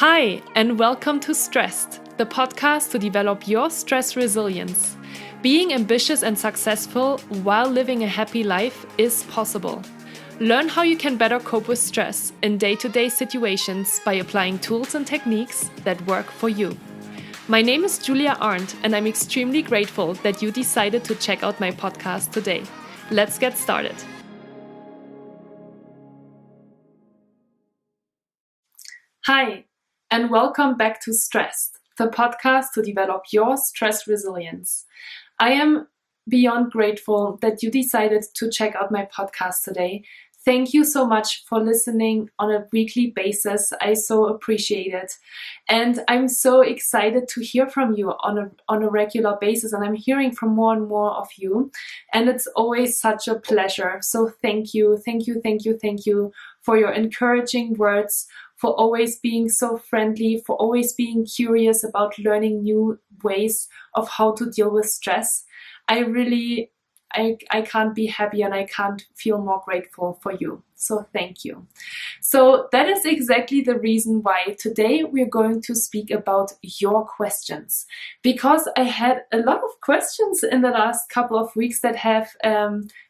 Hi, and welcome to Stressed, the podcast to develop your stress resilience. Being ambitious and successful while living a happy life is possible. Learn how you can better cope with stress in day-to-day situations by applying tools and techniques that work for you. My name is Julia Arndt, and I'm extremely grateful that you decided to check out my podcast today. Let's get started. Hi, and welcome back to Stressed, the podcast to develop your stress resilience. I am beyond grateful that you decided to check out my podcast today. Thank you so much for listening on a weekly basis. I so appreciate it. And I'm so excited to hear from you on a regular basis. And I'm hearing from more and more of you. And it's always such a pleasure. So thank you for your encouraging words, for always being so friendly, for always being curious about learning new ways of how to deal with stress. I can't be happy and I can't feel more grateful for you. So thank you. So that is exactly the reason why today we're going to speak about your questions, because I had a lot of questions in the last couple of weeks that have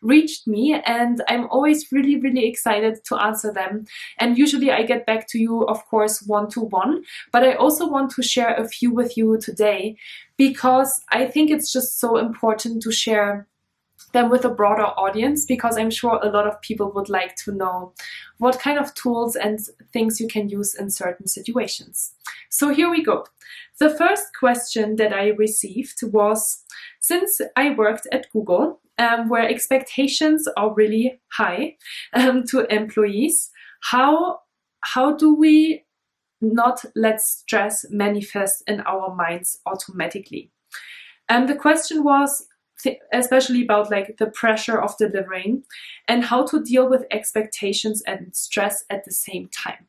reached me, and I'm always really excited to answer them. And usually I get back to you, of course, one-to-one, but I also want to share a few with you today because I think it's just so important to share them with a broader audience, because I'm sure a lot of people would like to know what kind of tools and things you can use in certain situations. So here we go. The first question that I received was, since I worked at Google, where expectations are really high to employees, how do we not let stress manifest in our minds automatically? And the question was especially about like the pressure of delivering and how to deal with expectations and stress at the same time.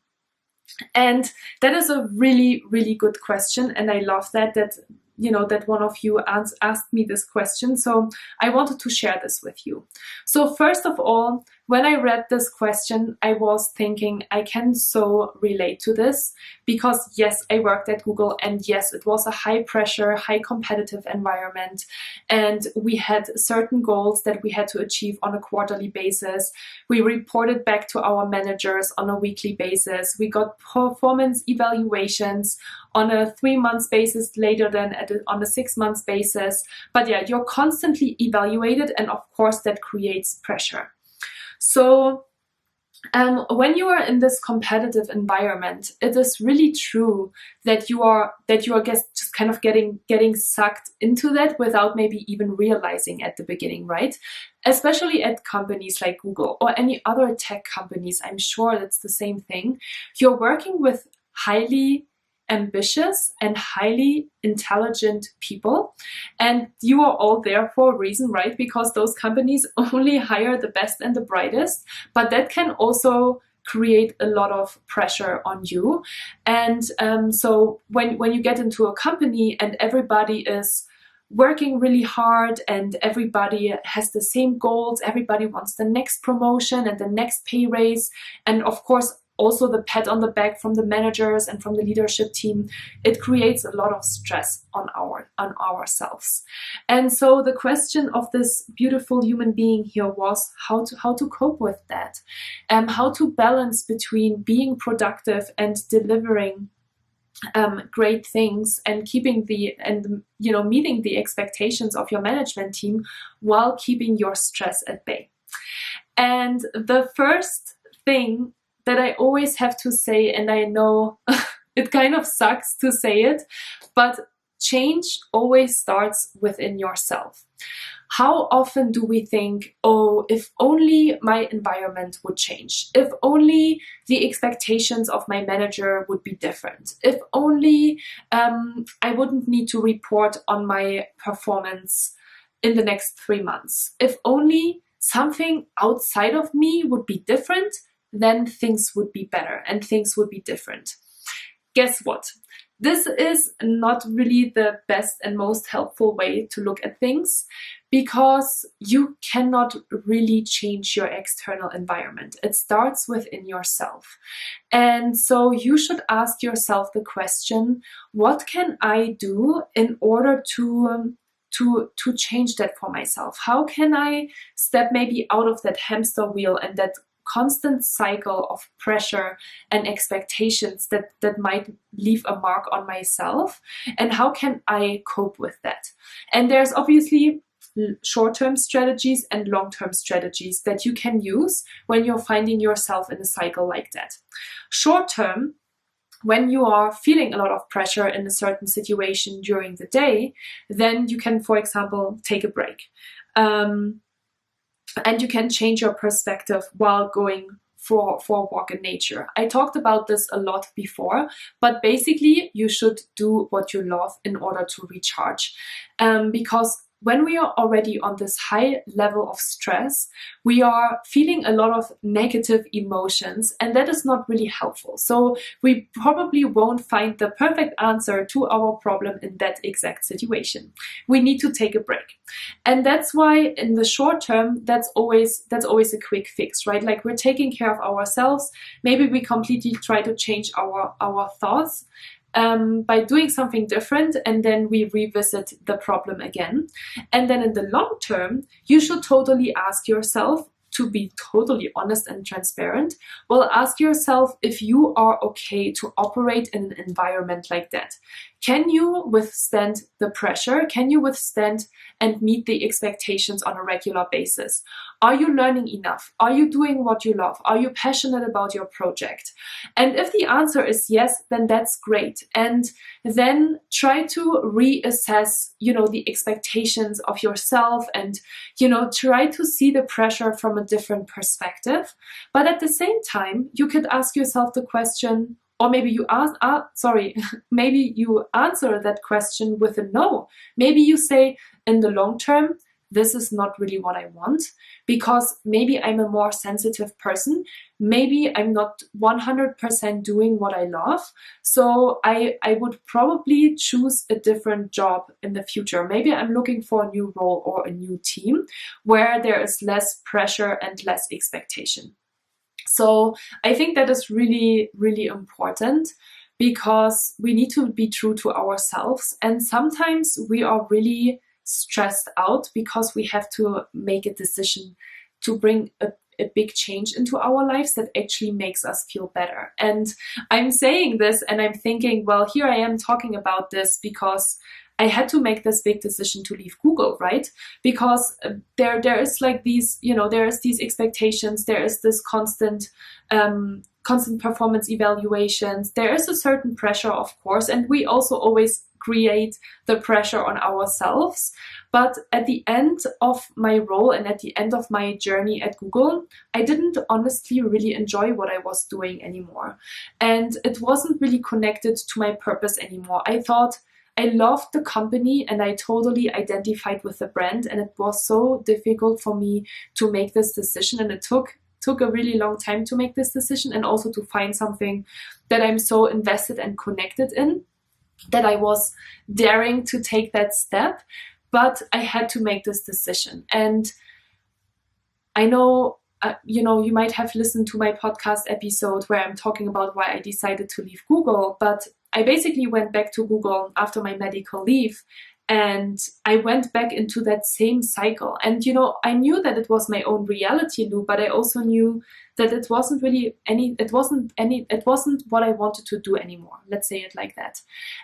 And that is a really good question, and I love that one of you asked me this question. So I wanted to share this with you. So first of all, when I read this question, I was thinking I can so relate to this, because yes, I worked at Google, and yes, it was a high pressure, high competitive environment, and we had certain goals that we had to achieve on a quarterly basis. We reported back to our managers on a weekly basis. We got performance evaluations on a 3-month basis, later than on a 6-month basis. But yeah, you're constantly evaluated, and of course that creates pressure. So when you are in this competitive environment, it is really true that you are just kind of getting sucked into that without maybe even realizing at the beginning, right? Especially at companies like Google or any other tech companies, I'm sure that's the same thing. You're working with highly ambitious and highly intelligent people, and you are all there for a reason, right? Because those companies only hire the best and the brightest, but that can also create a lot of pressure on you. And so when you get into a company and everybody is working really hard and everybody has the same goals, everybody wants the next promotion and the next pay raise, and of course also the pat on the back from the managers and from the leadership team, it creates a lot of stress on ourselves. And so the question of this beautiful human being here was how to cope with that, and how to balance between being productive and delivering great things and meeting the expectations of your management team while keeping your stress at bay. And the first thing that I always have to say, and I know it kind of sucks to say it, but change always starts within yourself. How often do we think, oh, if only my environment would change, if only the expectations of my manager would be different, if only I wouldn't need to report on my performance in the next 3 months, if only something outside of me would be different, then things would be better and things would be different. Guess what? This is not really the best and most helpful way to look at things, because you cannot really change your external environment. It starts within yourself. And so you should ask yourself the question, what can I do in order to change that for myself? How can I step maybe out of that hamster wheel and that constant cycle of pressure and expectations that might leave a mark on myself? And how can I cope with that? And there's obviously short-term strategies and long-term strategies that you can use when you're finding yourself in a cycle like that. Short-term, when you are feeling a lot of pressure in a certain situation during the day, then you can, for example, take a break. And you can change your perspective while going for a walk in nature. I talked about this a lot before, but basically you should do what you love in order to recharge. Because when we are already on this high level of stress, we are feeling a lot of negative emotions, and that is not really helpful. So we probably won't find the perfect answer to our problem in that exact situation. We need to take a break. And that's why in the short term, that's always a quick fix, right? Like, we're taking care of ourselves. Maybe we completely try to change our thoughts by doing something different, and then we revisit the problem again. And then in the long term, you should totally ask yourself, to be totally honest and transparent, well, ask yourself if you are okay to operate in an environment like that. Can you withstand the pressure? Can you withstand and meet the expectations on a regular basis? Are you learning enough? Are you doing what you love? Are you passionate about your project? And if the answer is yes, then that's great. And then try to reassess, the expectations of yourself, and, try to see the pressure from a different perspective. But at the same time, you could ask yourself the question, or maybe you maybe you answer that question with a no. Maybe you say, in the long term, this is not really what I want, because maybe I'm a more sensitive person. Maybe I'm not 100% doing what I love. So I would probably choose a different job in the future. Maybe I'm looking for a new role or a new team where there is less pressure and less expectation. So I think that is really, really important, because we need to be true to ourselves. And sometimes we are really stressed out because we have to make a decision to bring a big change into our lives that actually makes us feel better. And I'm saying this and I'm thinking, well, here I am talking about this because I had to make this big decision to leave Google, right? Because there is like these, there is these expectations, there is this constant performance evaluations, there is a certain pressure, of course, and we also always create the pressure on ourselves. But at the end of my role and at the end of my journey at Google, I didn't honestly really enjoy what I was doing anymore. And it wasn't really connected to my purpose anymore. I thought I loved the company and I totally identified with the brand, and it was so difficult for me to make this decision, and it took a really long time to make this decision, and also to find something that I'm so invested and connected in, that I was daring to take that step. But I had to make this decision. And I know, you might have listened to my podcast episode where I'm talking about why I decided to leave Google, but I basically went back to Google after my medical leave, and I went back into that same cycle. And, I knew that it was my own reality loop, but I also knew that it wasn't what I wanted to do anymore. Let's say it like that.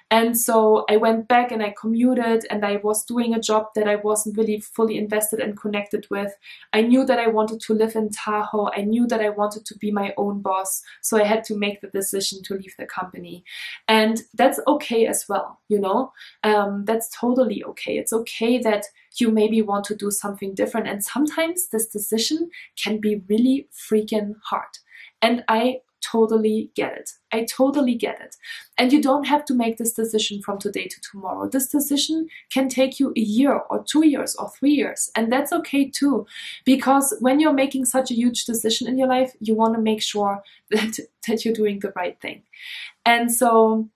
And so I went back and I commuted, and I was doing a job that I wasn't really fully invested and connected with. I knew that I wanted to live in Tahoe. I knew that I wanted to be my own boss. So I had to make the decision to leave the company. And that's okay as well, that's totally okay. It's okay that you maybe want to do something different. And sometimes this decision can be really freaking hard. And I totally get it. I totally get it. And you don't have to make this decision from today to tomorrow. This decision can take you a year or 2 years or 3 years. And that's okay too. Because when you're making such a huge decision in your life, you want to make sure that you're doing the right thing. And so,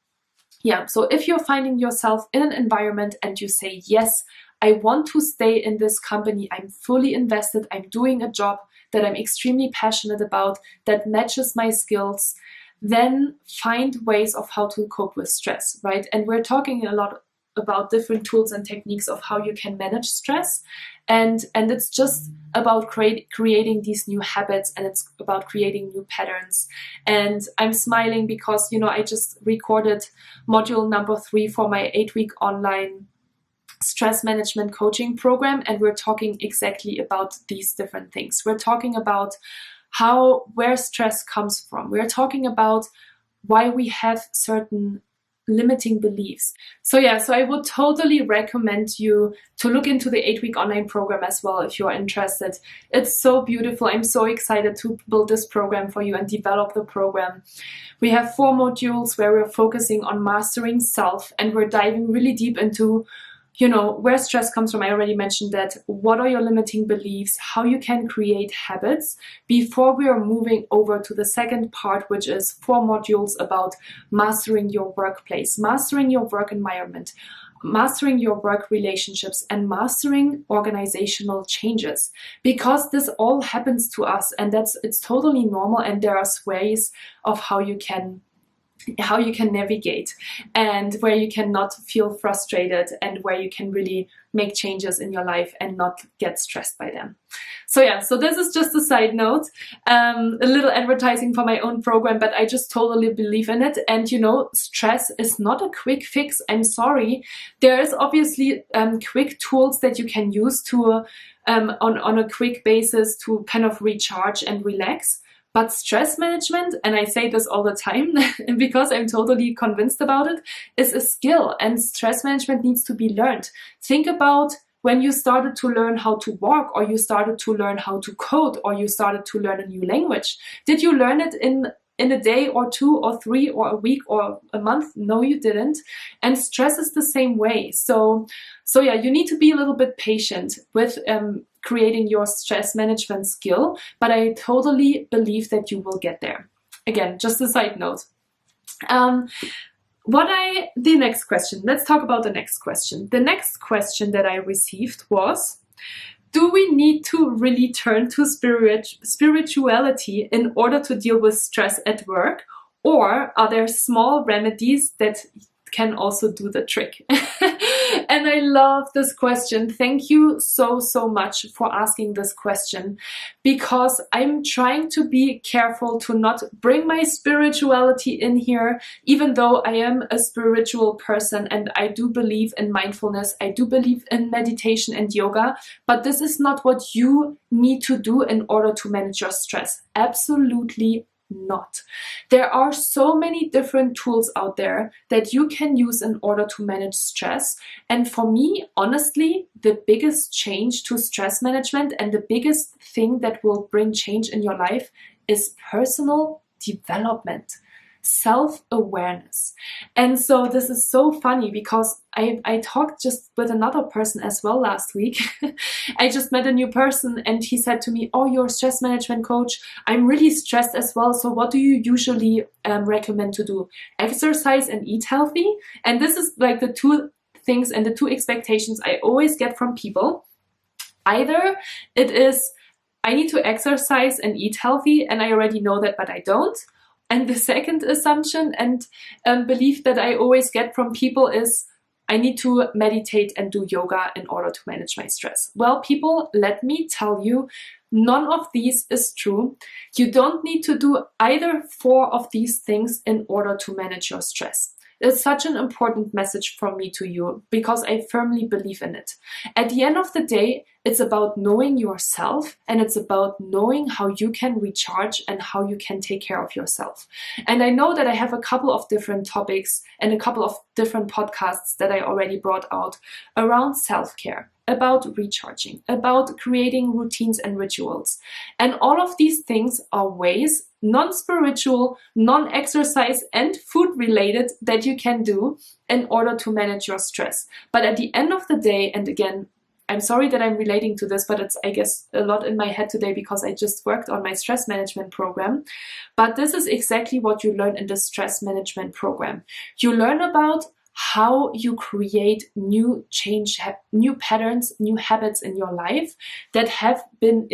yeah, so if you're finding yourself in an environment and you say, yes, I want to stay in this company, I'm fully invested, I'm doing a job that I'm extremely passionate about, that matches my skills, then find ways of how to cope with stress, right? And we're talking a lot about different tools and techniques of how you can manage stress. And it's just about creating these new habits, and it's about creating new patterns. And I'm smiling because, I just recorded module number 3 for my 8-week online stress management coaching program. And we're talking exactly about these different things. We're talking about where stress comes from. We're talking about why we have certain limiting beliefs. So I would totally recommend you to look into the 8-week online program as well if you're interested. It's so beautiful. I'm so excited to build this program for you and develop the program. We have 4 modules where we're focusing on mastering self, and we're diving really deep into where stress comes from. I already mentioned that. What are your limiting beliefs? How you can create habits before we are moving over to the second part, which is 4 modules about mastering your workplace, mastering your work environment, mastering your work relationships, and mastering organizational changes. Because this all happens to us, and it's totally normal, and there are ways of how you can navigate, and where you cannot feel frustrated, and where you can really make changes in your life and not get stressed by them. So this is just a side note, a little advertising for my own program, but I just totally believe in it. And stress is not a quick fix. I'm sorry. There is obviously quick tools that you can use to on a quick basis to kind of recharge and relax. But stress management, and I say this all the time because I'm totally convinced about it, is a skill, and stress management needs to be learned. Think about when you started to learn how to walk, or you started to learn how to code, or you started to learn a new language. Did you learn it in a day or 2 or 3 or a week or a month? No, you didn't. And stress is the same way. So you need to be a little bit patient with creating your stress management skill, but I totally believe that you will get there. Again, just a side note. The next question, let's talk about the next question. The next question that I received was, do we need to really turn to spirituality in order to deal with stress at work? Or are there small remedies that can also do the trick? And I love this question. Thank you so much for asking this question, because I'm trying to be careful to not bring my spirituality in here, even though I am a spiritual person and I do believe in mindfulness, I do believe in meditation and yoga, but this is not what you need to do in order to manage your stress. Absolutely not. There are so many different tools out there that you can use in order to manage stress. And for me, honestly, the biggest change to stress management and the biggest thing that will bring change in your life is personal development, self-awareness. And so this is so funny because I talked just with another person as well last week. I just met a new person and he said to me, "Oh, you're a stress management coach. I'm really stressed as well. So what do you usually recommend to do? Exercise and eat healthy?" And this is like the 2 things and the 2 expectations I always get from people. Either it is, I need to exercise and eat healthy, and I already know that, but I don't. And the second assumption and belief that I always get from people is, I need to meditate and do yoga in order to manage my stress. Well, people, let me tell you, none of these is true. You don't need to do either 4 of these things in order to manage your stress. It's such an important message from me to you because I firmly believe in it. At the end of the day, it's about knowing yourself, and it's about knowing how you can recharge and how you can take care of yourself. And I know that I have a couple of different topics and a couple of different podcasts that I already brought out around self-care, about recharging, about creating routines and rituals. And all of these things are ways, non-spiritual, non-exercise and food related, that you can do in order to manage your stress. But at the end of the day, and again, I'm sorry that I'm relating to this, but it's, I guess, a lot in my head today because I just worked on my stress management program. But this is exactly what you learn in the stress management program. You learn about how you create new patterns, new habits in your life that have been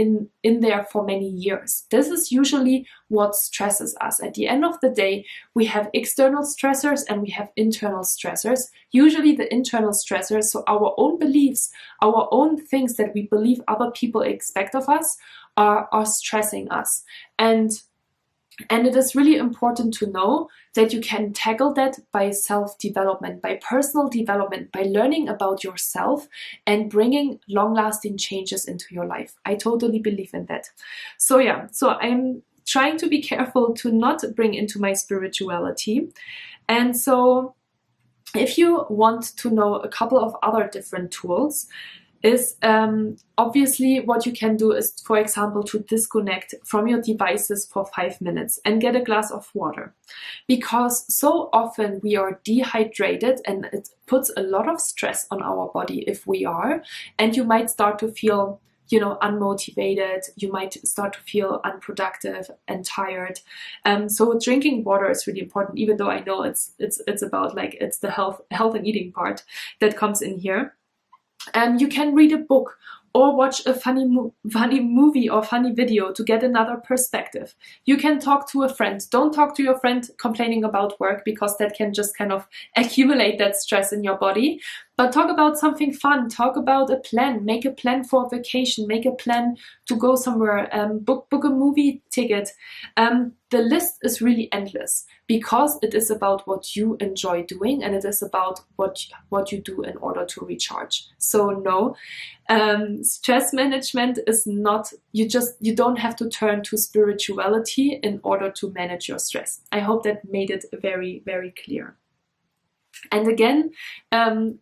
in there for many years. This is usually what stresses us. At the end of the day, we have external stressors and we have internal stressors. Usually the internal stressors, so our own beliefs, our own things that we believe other people expect of us, are stressing us. And it is really important to know that you can tackle that by self-development, by personal development, by learning about yourself and bringing long-lasting changes into your life. I totally believe in that. So yeah, so I'm trying to be careful to not bring into my spirituality. And so if you want to know a couple of other different tools, is obviously what you can do is, for example, to disconnect from your devices for 5 minutes and get a glass of water. Because so often we are dehydrated and it puts a lot of stress on our body if we are, and you might start to feel, you know, unmotivated, you might start to feel unproductive and tired. So drinking water is really important, even though I know it's about like, it's the health and eating part that comes in here. You can read a book or watch a funny movie or funny video to get another perspective. You can talk to a friend. Don't talk to your friend complaining about work, because that can just kind of accumulate that stress in your body. But talk about something fun. Talk about a plan. Make a plan for a vacation. Make a plan to go somewhere. Book a movie ticket. The list is really endless because it is about what you enjoy doing, and it is about what you do in order to recharge. So no, stress management is not, you don't have to turn to spirituality in order to manage your stress. I hope that made it very, very clear. And again,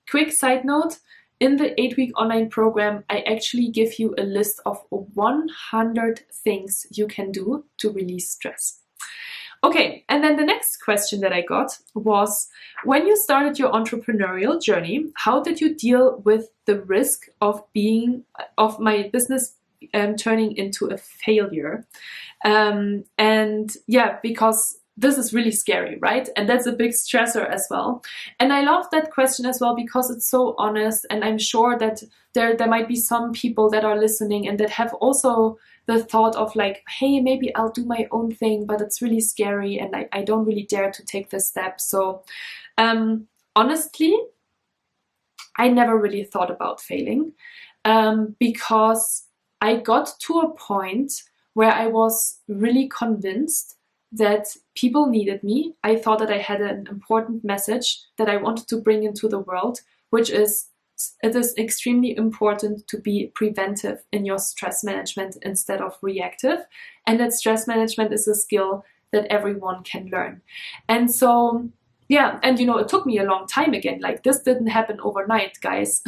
quick side note, in the 8-week online program, I actually give you a list of 100 things you can do to release stress. Okay, and then the next question that I got was, when you started your entrepreneurial journey, how did you deal with the risk of my business turning into a failure? And yeah, because this is really scary, right? And that's a big stressor as well. And I love that question as well because it's so honest, and I'm sure that there might be some people that are listening and that have also the thought of like, hey, maybe I'll do my own thing, but it's really scary and I don't really dare to take this step. So honestly, I never really thought about failing because I got to a point where I was really convinced that people needed me. I thought that I had an important message that I wanted to bring into the world, which is, it is extremely important to be preventive in your stress management instead of reactive, and that stress management is a skill that everyone can learn. And so, yeah, and you know, it took me a long time again. Like, this didn't happen overnight, guys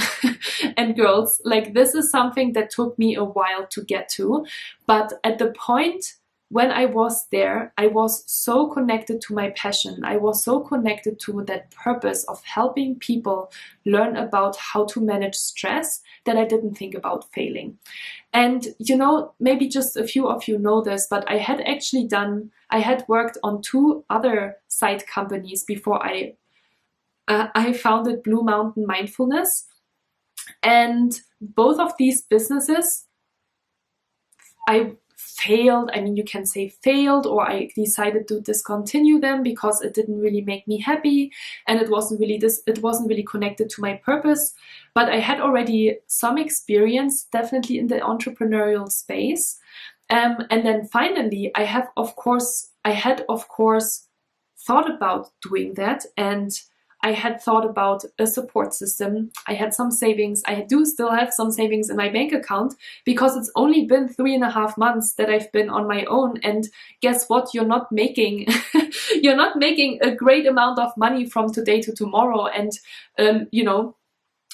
and girls. Like, this is something that took me a while to get to. But at the point when I was there, I was so connected to my passion. I was so connected to that purpose of helping people learn about how to manage stress that I didn't think about failing. And you know, maybe just a few of you know this, but I had worked on 2 other side companies before I founded Blue Mountain Mindfulness. And both of these businesses, I failed. I mean, you can say failed, or I decided to discontinue them because it didn't really make me happy and it wasn't really connected to my purpose. But I had already some experience, definitely in the entrepreneurial space. And then finally, I had of course thought about doing that, and I had thought about a support system. I had some savings. I do still have some savings in my bank account because it's only been 3.5 months that I've been on my own. And guess what? You're not making a great amount of money from today to tomorrow and,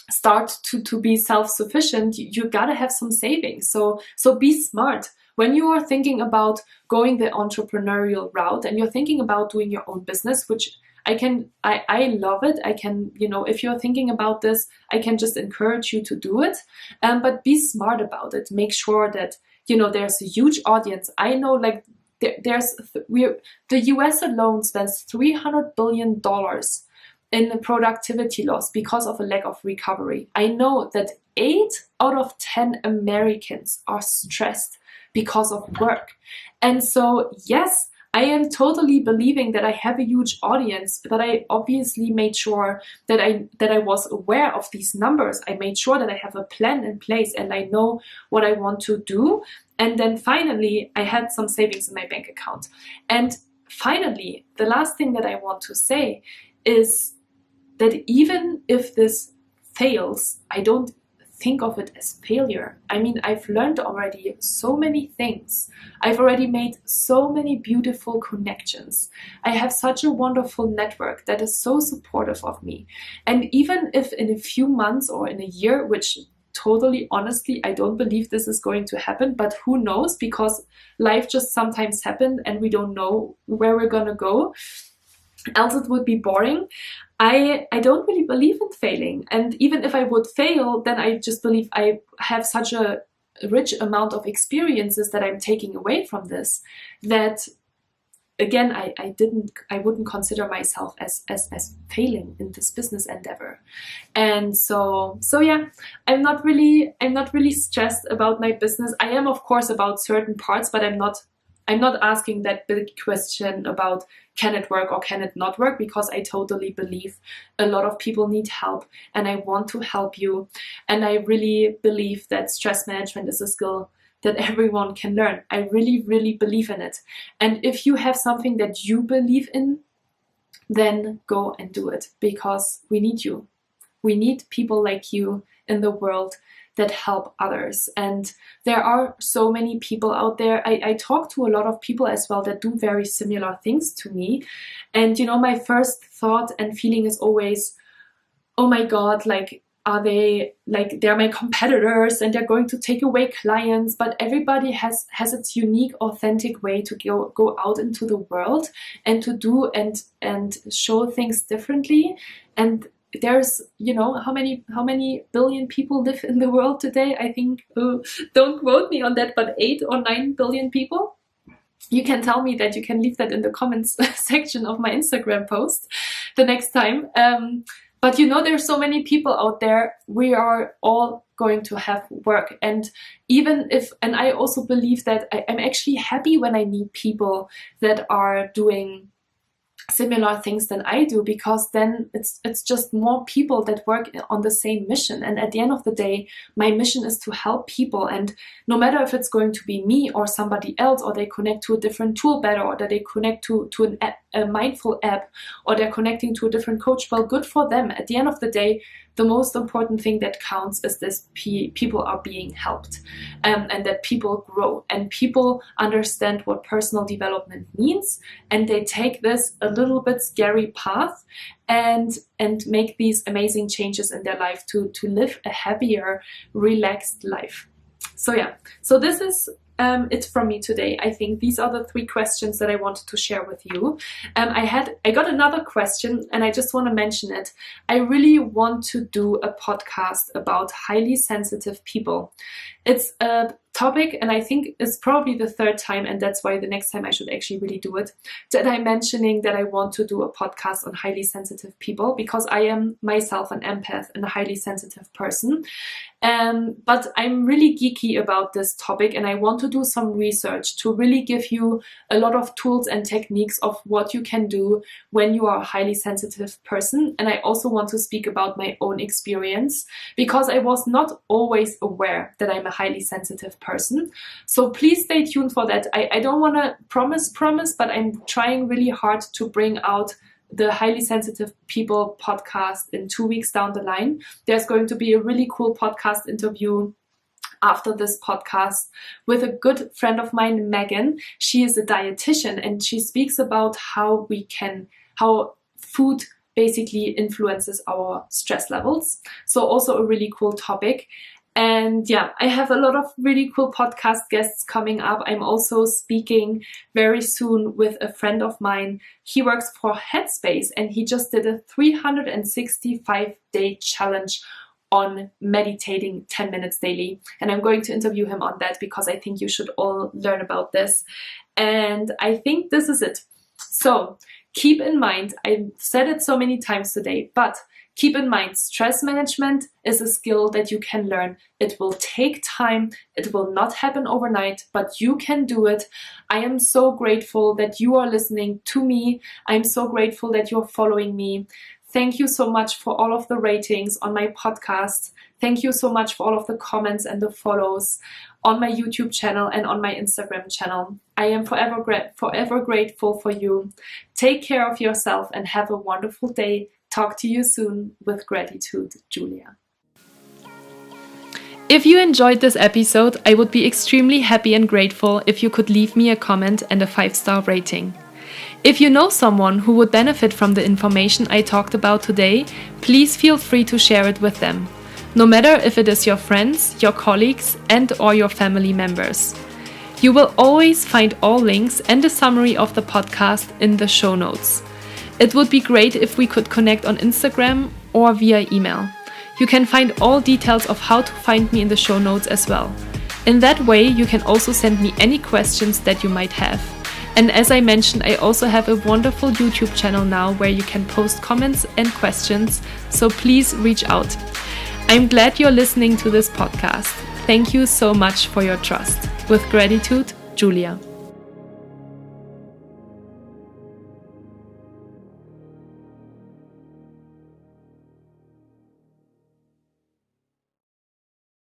start to be self-sufficient. You gotta have some savings. So be smart. When you are thinking about going the entrepreneurial route and you're thinking about doing your own business, which I love it. I can, if you're thinking about this, I can just encourage you to do it. But be smart about it. Make sure that, there's a huge audience. I know, like, the US alone spends $300 billion in productivity loss because of a lack of recovery. I know that 8 out of 10 Americans are stressed because of work. And so, yes, I am totally believing that I have a huge audience, that I obviously made sure that I was aware of these numbers. I made sure that I have a plan in place and I know what I want to do. And then finally, I had some savings in my bank account. And finally, the last thing that I want to say is that even if this fails, I don't think of it as failure. I mean, I've learned already so many things. I've already made so many beautiful connections. I have such a wonderful network that is so supportive of me. And even if in a few months or in a year, which totally honestly, I don't believe this is going to happen, but who knows, because life just sometimes happens and we don't know where we're gonna go. Else it would be boring. I don't really believe in failing. And even if I would fail, then I just believe I have such a rich amount of experiences that I'm taking away from this, that again, I wouldn't consider myself as failing in this business endeavor. And so yeah, I'm not really stressed about my business. I am, of course, about certain parts, but I'm not asking that big question about can it work or can it not work, because I totally believe a lot of people need help and I want to help you. And I really believe that stress management is a skill that everyone can learn. I really, really believe in it. And if you have something that you believe in, then go and do it, because we need you. We need people like you in the world that help others. And there are so many people out there. I talk to a lot of people as well that do very similar things to me. And my first thought and feeling is always, oh my God, like, are they, like, they're my competitors and they're going to take away clients? But everybody has its unique, authentic way to go out into the world and to do and show things differently. And there's, how many billion people live in the world today? I think, don't quote me on that, but 8 or 9 billion people. You can tell me that. You can leave that in the comments section of my Instagram post the next time. But there's so many people out there. We are all going to have work. And and I also believe that I'm actually happy when I meet people that are doing similar things than I do, because then it's just more people that work on the same mission. And at the end of the day, my mission is to help people. And no matter if it's going to be me or somebody else, or they connect to a different tool better, or that they connect to a mindful app, or they're connecting to a different coach, well, good for them. At the end of the day, the most important thing that counts is this: people are being helped, and that people grow and people understand what personal development means, and they take this a little bit scary path and make these amazing changes in their life to live a happier, relaxed life. So yeah, so this is it from me today. I think these are the 3 questions that I wanted to share with you. I got another question and I just want to mention it. I really want to do a podcast about highly sensitive people. It's a topic, and I think it's probably the 3rd time, and that's why the next time I should actually really do it, that I'm mentioning that I want to do a podcast on highly sensitive people, because I am myself an empath and a highly sensitive person. But I'm really geeky about this topic, and I want to do some research to really give you a lot of tools and techniques of what you can do when you are a highly sensitive person. And I also want to speak about my own experience, because I was not always aware that I'm a highly sensitive person. So please stay tuned for that. I don't want to promise, but I'm trying really hard to bring out the Highly Sensitive People podcast in 2 weeks down the line. There's going to be a really cool podcast interview after this podcast with a good friend of mine, Megan. She is a dietitian, and she speaks about how food basically influences our stress levels. So also a really cool topic. And yeah, I have a lot of really cool podcast guests coming up. I'm also speaking very soon with a friend of mine. He works for Headspace and he just did a 365-day challenge on meditating 10 minutes daily. And I'm going to interview him on that because I think you should all learn about this. And I think this is it. So keep in mind, I've said it so many times today, but keep in mind, stress management is a skill that you can learn. It will take time. It will not happen overnight, but you can do it. I am so grateful that you are listening to me. I'm so grateful that you're following me. Thank you so much for all of the ratings on my podcast. Thank you so much for all of the comments and the follows on my YouTube channel and on my Instagram channel. I am forever grateful for you. Take care of yourself and have a wonderful day. Talk to you soon. With gratitude, Julia. If you enjoyed this episode, I would be extremely happy and grateful if you could leave me a comment and a 5-star rating. If you know someone who would benefit from the information I talked about today, please feel free to share it with them, no matter if it is your friends, your colleagues, and/or your family members. You will always find all links and a summary of the podcast in the show notes. It would be great if we could connect on Instagram or via email. You can find all details of how to find me in the show notes as well. In that way, you can also send me any questions that you might have. And as I mentioned, I also have a wonderful YouTube channel now where you can post comments and questions, so please reach out. I'm glad you're listening to this podcast. Thank you so much for your trust. With gratitude, Julia.